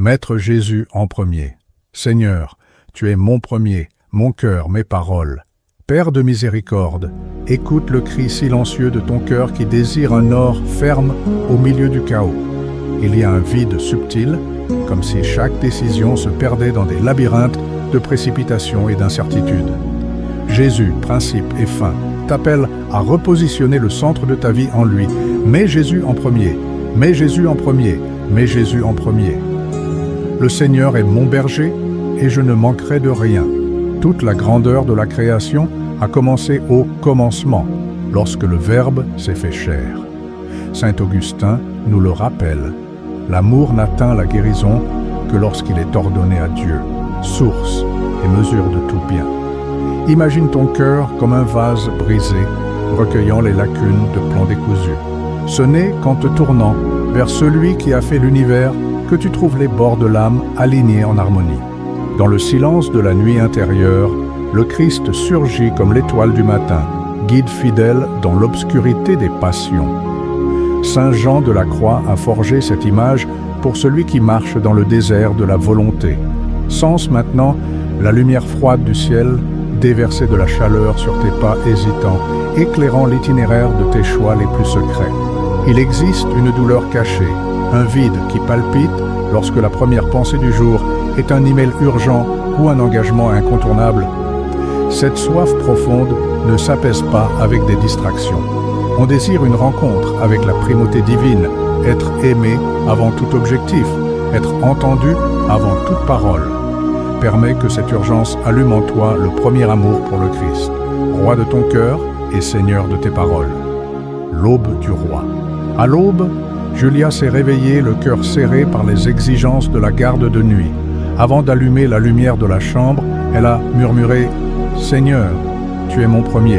Mettre Jésus en premier. Seigneur, tu es mon premier, mon cœur, mes paroles. Père de miséricorde, écoute le cri silencieux de ton cœur qui désire un or ferme au milieu du chaos. Il y a un vide subtil, comme si chaque décision se perdait dans des labyrinthes de précipitation et d'incertitude. Jésus, principe et fin, t'appelle à repositionner le centre de ta vie en lui. Mets Jésus en premier, mets Jésus en premier, mets Jésus en premier. Le Seigneur est mon berger et je ne manquerai de rien. Toute la grandeur de la création a commencé au commencement, lorsque le Verbe s'est fait chair. Saint Augustin nous le rappelle. L'amour n'atteint la guérison que lorsqu'il est ordonné à Dieu, source et mesure de tout bien. Imagine ton cœur comme un vase brisé, recueillant les lacunes de plomb décousu. Ce n'est qu'en te tournant vers celui qui a fait l'univers que tu trouves les bords de l'âme alignés en harmonie. Dans le silence de la nuit intérieure, le Christ surgit comme l'étoile du matin, guide fidèle dans l'obscurité des passions. Saint Jean de la Croix a forgé cette image pour celui qui marche dans le désert de la volonté. Sens maintenant la lumière froide du ciel, déverser de la chaleur sur tes pas hésitants, éclairant l'itinéraire de tes choix les plus secrets. Il existe une douleur cachée, un vide qui palpite lorsque la première pensée du jour est un email urgent ou un engagement incontournable. Cette soif profonde ne s'apaise pas avec des distractions. On désire une rencontre avec la primauté divine, être aimé avant tout objectif, être entendu avant toute parole. Permets que cette urgence allume en toi le premier amour pour le Christ, roi de ton cœur et seigneur de tes paroles. L'aube du roi. À l'aube, Julia s'est réveillée, le cœur serré par les exigences de la garde de nuit. Avant d'allumer la lumière de la chambre, elle a murmuré « Seigneur, tu es mon premier ».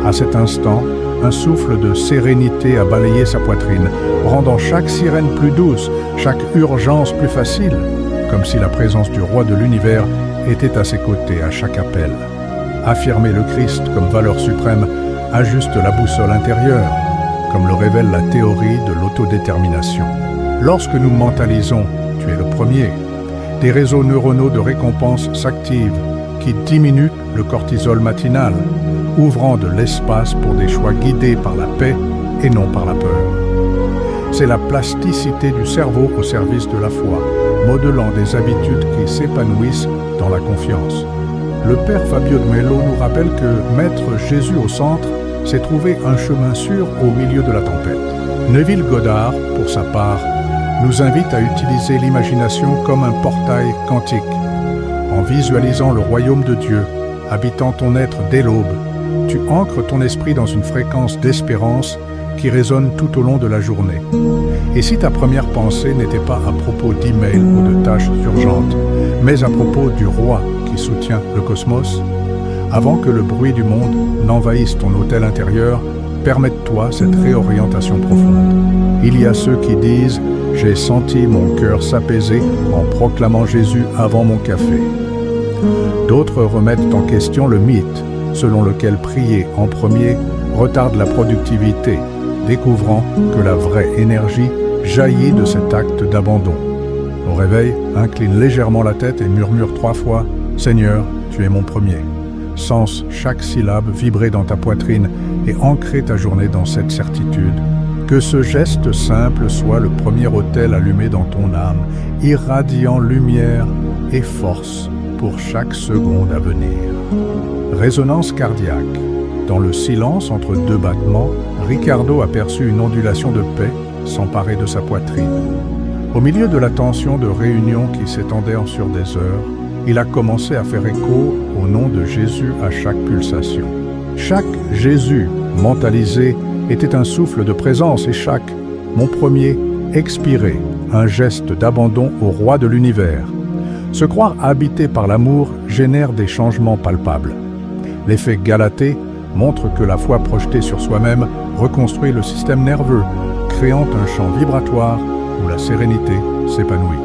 À cet instant, un souffle de sérénité a balayé sa poitrine, rendant chaque sirène plus douce, chaque urgence plus facile, comme si la présence du roi de l'univers était à ses côtés à chaque appel. Affirmer le Christ comme valeur suprême ajuste la boussole intérieure, comme le révèle la théorie de l'autodétermination. Lorsque nous mentalisons « tu es le premier », des réseaux neuronaux de récompense s'activent qui diminuent le cortisol matinal, ouvrant de l'espace pour des choix guidés par la paix et non par la peur. C'est la plasticité du cerveau au service de la foi, modelant des habitudes qui s'épanouissent dans la confiance. Le père Fabio de Mello nous rappelle que mettre Jésus au centre, c'est trouver un chemin sûr au milieu de la tempête. Neville Goddard, pour sa part, nous invite à utiliser l'imagination comme un portail quantique. En visualisant le royaume de Dieu, habitant ton être dès l'aube, tu ancres ton esprit dans une fréquence d'espérance qui résonne tout au long de la journée. Et si ta première pensée n'était pas à propos d'emails ou de tâches urgentes, mais à propos du roi qui soutient le cosmos, avant que le bruit du monde n'envahisse ton hôtel intérieur, permette-toi cette réorientation profonde. Il y a ceux qui disent « J'ai senti mon cœur s'apaiser en proclamant Jésus avant mon café ». D'autres remettent en question le mythe selon lequel prier en premier retarde la productivité, découvrant que la vraie énergie jaillit de cet acte d'abandon. Au réveil, incline légèrement la tête et murmure 3 fois « Seigneur, tu es mon premier ». Sens chaque syllabe vibrer dans ta poitrine et ancrer ta journée dans cette certitude. Que ce geste simple soit le premier autel allumé dans ton âme, irradiant lumière et force pour chaque seconde à venir. Résonance cardiaque. Dans le silence entre 2 battements, Ricardo aperçut une ondulation de paix s'emparer de sa poitrine. Au milieu de la tension de réunion qui s'étendait sur des heures, il a commencé à faire écho au nom de Jésus à chaque pulsation. Chaque Jésus mentalisé était un souffle de présence et chaque « mon premier » expiré, un geste d'abandon au roi de l'univers. Se croire habité par l'amour génère des changements palpables. L'effet Galatée montre que la foi projetée sur soi-même reconstruit le système nerveux, créant un champ vibratoire où la sérénité s'épanouit.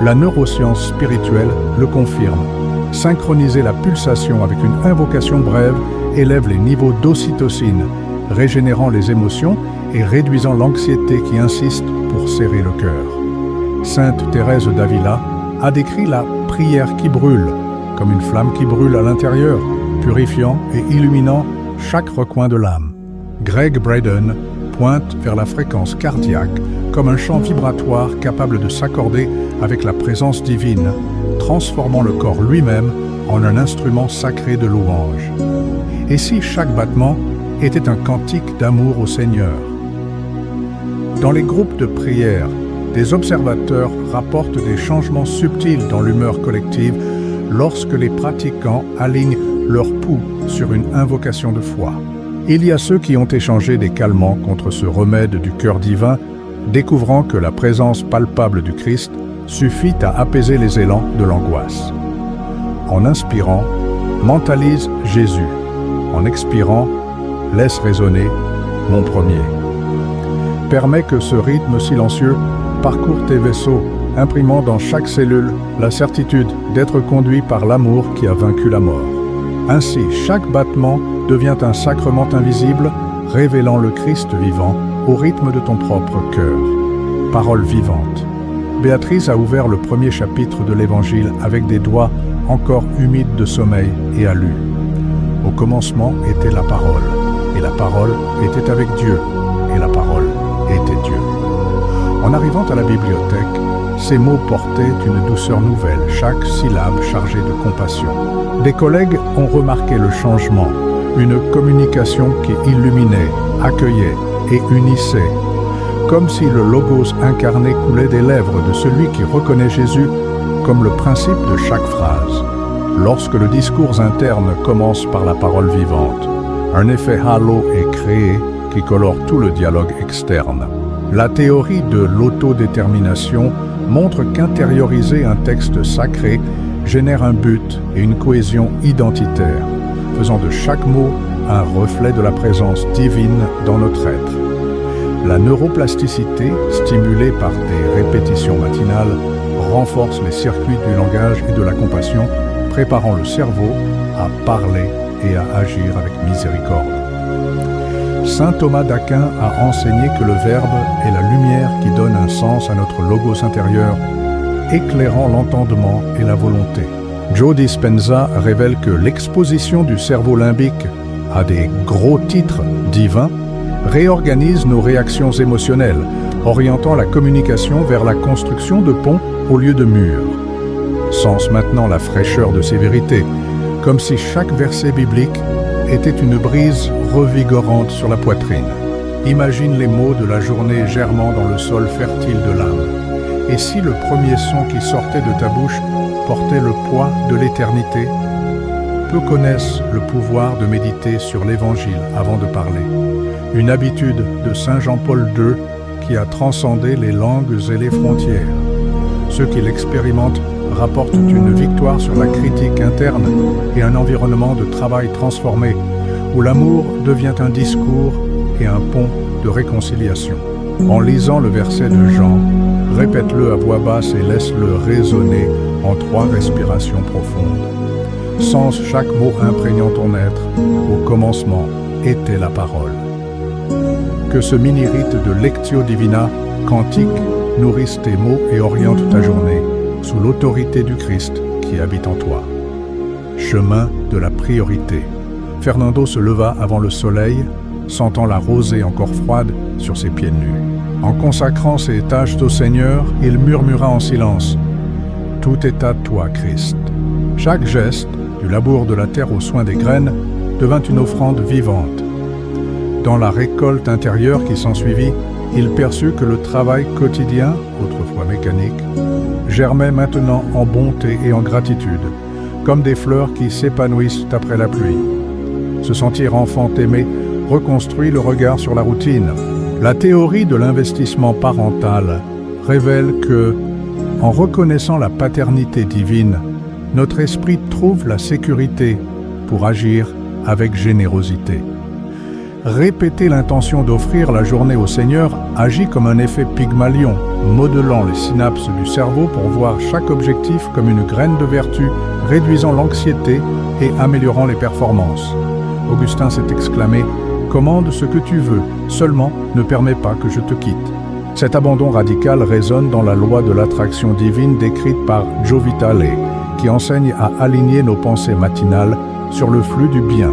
La neuroscience spirituelle le confirme. Synchroniser la pulsation avec une invocation brève élève les niveaux d'ocytocine, régénérant les émotions et réduisant l'anxiété qui insiste pour serrer le cœur. Sainte Thérèse d'Avila a décrit la prière qui brûle, comme une flamme qui brûle à l'intérieur, purifiant et illuminant chaque recoin de l'âme. Gregg Braden pointe vers la fréquence cardiaque comme un champ vibratoire capable de s'accorder avec la présence divine, transformant le corps lui-même en un instrument sacré de louange. Et si chaque battement était un cantique d'amour au Seigneur? Dans les groupes de prière, des observateurs rapportent des changements subtils dans l'humeur collective lorsque les pratiquants alignent leur pouls sur une invocation de foi. Il y a ceux qui ont échangé des calmants contre ce remède du cœur divin, découvrant que la présence palpable du Christ suffit à apaiser les élans de l'angoisse. En inspirant, mentalise Jésus. En expirant, laisse résonner mon premier. Permets que ce rythme silencieux parcourt tes vaisseaux, imprimant dans chaque cellule la certitude d'être conduit par l'amour qui a vaincu la mort. Ainsi, chaque battement devient un sacrement invisible, révélant le Christ vivant au rythme de ton propre cœur. Parole vivante. Béatrice a ouvert le premier chapitre de l'Évangile avec des doigts encore humides de sommeil et a lu. Au commencement était la parole, et la parole était avec Dieu, et la parole était Dieu. En arrivant à la bibliothèque, ces mots portaient une douceur nouvelle, chaque syllabe chargée de compassion. Des collègues ont remarqué le changement, une communication qui illuminait, accueillait et unissait, comme si le logos incarné coulait des lèvres de celui qui reconnaît Jésus comme le principe de chaque phrase. Lorsque le discours interne commence par la parole vivante, un effet halo est créé qui colore tout le dialogue externe. La théorie de l'autodétermination montre qu'intérioriser un texte sacré génère un but et une cohésion identitaire, faisant de chaque mot un reflet de la présence divine dans notre être. La neuroplasticité, stimulée par des répétitions matinales, renforce les circuits du langage et de la compassion, préparant le cerveau à parler et à agir avec miséricorde. Saint Thomas d'Aquin a enseigné que le Verbe est la lumière qui donne un sens à notre logos intérieur, éclairant l'entendement et la volonté. Joe Dispenza révèle que l'exposition du cerveau limbique à des gros titres divins réorganise nos réactions émotionnelles, orientant la communication vers la construction de ponts au lieu de murs. Sens maintenant la fraîcheur de ces vérités, comme si chaque verset biblique était une brise revigorante sur la poitrine. Imagine les mots de la journée germant dans le sol fertile de l'âme. Et si le premier son qui sortait de ta bouche portait le poids de l'éternité? Peu connaissent le pouvoir de méditer sur l'Évangile avant de parler. Une habitude de Saint Jean-Paul II qui a transcendé les langues et les frontières. Ceux qui l'expérimentent rapportent une victoire sur la critique interne et un environnement de travail transformé, où l'amour devient un discours et un pont de réconciliation. En lisant le verset de Jean, répète-le à voix basse et laisse-le résonner en 3 respirations profondes. Sens chaque mot imprégnant ton être. Au commencement était la parole. Que ce mini-rite de Lectio Divina, cantique, nourrisse tes mots et oriente ta journée sous l'autorité du Christ qui habite en toi. Chemin de la priorité. Fernando se leva avant le soleil, sentant la rosée encore froide sur ses pieds nus. En consacrant ses tâches au Seigneur, il murmura en silence « Tout est à toi, Christ ». Chaque geste, du labour de la terre aux soins des graines, devint une offrande vivante. Dans la récolte intérieure qui s'ensuivit, il perçut que le travail quotidien, autrefois mécanique, germait maintenant en bonté et en gratitude, comme des fleurs qui s'épanouissent après la pluie. Se sentir enfant aimé reconstruit le regard sur la routine. La théorie de l'investissement parental révèle que, en reconnaissant la paternité divine, notre esprit trouve la sécurité pour agir avec générosité. Répéter l'intention d'offrir la journée au Seigneur agit comme un effet Pygmalion, modelant les synapses du cerveau pour voir chaque objectif comme une graine de vertu, réduisant l'anxiété et améliorant les performances. Augustin s'est exclamé « Commande ce que tu veux, seulement ne permets pas que je te quitte ». Cet abandon radical résonne dans la loi de l'attraction divine décrite par Joe Vitale, qui enseigne à aligner nos pensées matinales sur le flux du bien.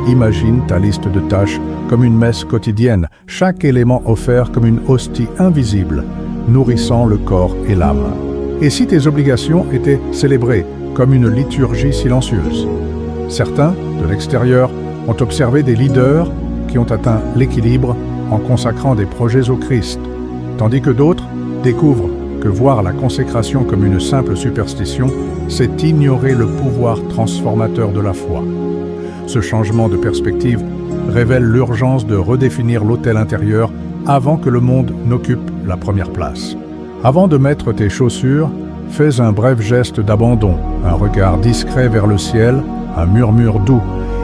Imagine ta liste de tâches comme une messe quotidienne, chaque élément offert comme une hostie invisible, nourrissant le corps et l'âme. Et si tes obligations étaient célébrées comme une liturgie silencieuse? Certains, de l'extérieur, ont observé des leaders qui ont atteint l'équilibre en consacrant des projets au Christ, tandis que d'autres découvrent que voir la consécration comme une simple superstition, c'est ignorer le pouvoir transformateur de la foi. Ce changement de perspective révèle l'urgence de redéfinir l'autel intérieur avant que le monde n'occupe la première place. Avant de mettre tes chaussures, fais un bref geste d'abandon, un regard discret vers le ciel, un murmure doux,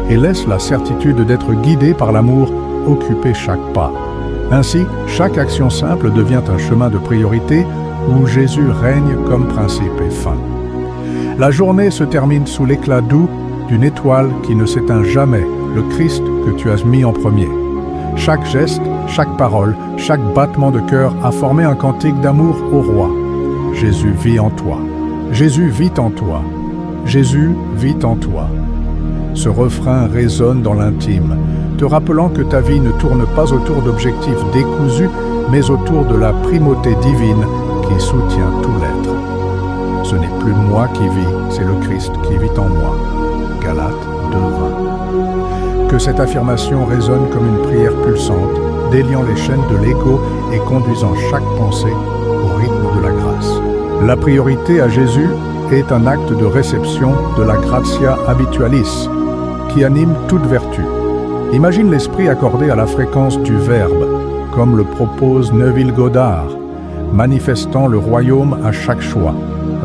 et laisse la certitude d'être guidé par l'amour occuper chaque pas. Ainsi, chaque action simple devient un chemin de priorité où Jésus règne comme principe et fin. La journée se termine sous l'éclat doux d'une étoile qui ne s'éteint jamais, le Christ que tu as mis en premier. Chaque geste, chaque parole, chaque battement de cœur a formé un cantique d'amour au roi. Jésus vit en toi. Jésus vit en toi. Jésus vit en toi. Ce refrain résonne dans l'intime, te rappelant que ta vie ne tourne pas autour d'objectifs décousus, mais autour de la primauté divine qui soutient tout l'être. Ce n'est plus moi qui vis, c'est le Christ qui vit en moi. Galates 2:20. Que cette affirmation résonne comme une prière pulsante, déliant les chaînes de l'ego et conduisant chaque pensée au rythme de la grâce. La priorité à Jésus est un acte de réception de la gratia habitualis, qui anime toute vertu. Imagine l'esprit accordé à la fréquence du Verbe, comme le propose Neville Goddard, manifestant le royaume à chaque choix.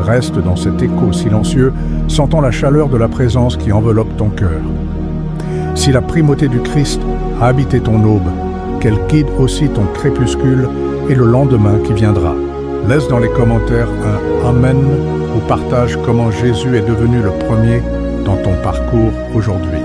Reste dans cet écho silencieux, sentant la chaleur de la présence qui enveloppe ton cœur. Si la primauté du Christ a habité ton aube, qu'elle guide aussi ton crépuscule et le lendemain qui viendra. Laisse dans les commentaires un Amen ou partage comment Jésus est devenu le premier dans ton parcours aujourd'hui.